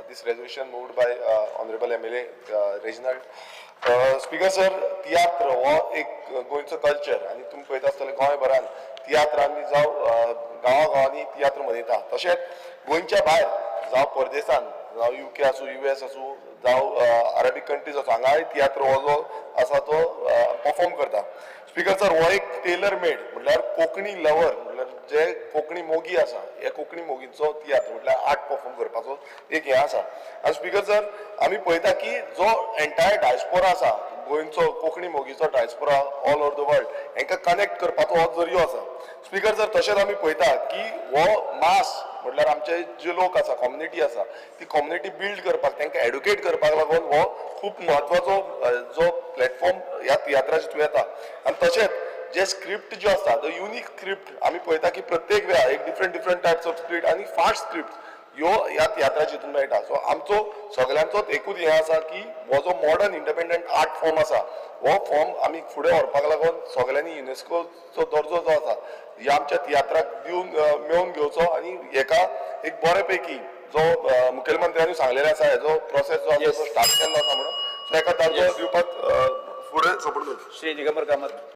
this resolution moved by Honorable MLA Reginald. Speaker sir, tiatr हो एक गोंयचो कल्चर आनी तुमी पळयता आसतले गोंयभरान तियात्रांनी जावं गांवांनी तियात्र मनयता. तशेंच गोंयच्या भायर जावं परदेसान जावं UK आसूं US आसूं जावं अरेबिक कंट्रीज आसूं हांगाय तियात्र हो जो आसा तो परफॉर्म करता. स्पीकर सर हो एक टेलर मेड म्हटल्यार कोंकणी लवर म्हटल्यार जे कोंकणी मोगी आसा हे कोंकणी मोगींचो तियात्र म्हटल्यार आर्ट परफॉर्म करपाचो एक हे आसा. आनी स्पीकर सर आमी पळयता की जो एंटायर डायस्पोरा आसा गोंयचो कोंकणी मोगीचो diaspora all over the world हांकां कनेक्ट करपाचो हो जरियो आसा. स्पीकर सर तशेंच आमी पळयता की हो मास म्हटल्यार आमचे जे लोक आसा कम्युनिटी आसा ती कम्युनिटी बिल्ड करपाक तांकां एड्युकेट करपाक लागून हो खूब म्हत्वाचो जो प्लॅटफॉर्म ह्या तियात्राचे थ्रू येता. आनी तशेंच जे स्क्रिप्ट ज्यो आसता द युनीक स्क्रिप्ट आमी पळयता की प्रत्येक वेळा एक डिफरंट टायप्स ऑफ स्क्रिप्ट आनी फास्ट स्क्रिप्ट ह्यो ह्या तियात्राचे हितून मेळटा. सो आमचो सगळ्यांचोच एकूच हें आसा की हो जो मॉडर्न इंडिपेंडंट आर्ट फॉर्म आसा हो फॉर्म आमी फुडें व्हरपाक लागून सगळ्यांनी युनेस्कोचो दर्जो जो आसा ह्या आमच्या तियात्राक दिवन मेळोवन घेवचो आनी हेका एक बरे पैकी जो मुखेलमंत्र्यांनी सांगलेले आसा हेजो प्रोसेस जो आसा तो स्टार्ट केल्लो आसा म्हणून सो हेका दर्जो दिवपाक फुडें सपोर्ट करता. श्री दिगंबर कामत.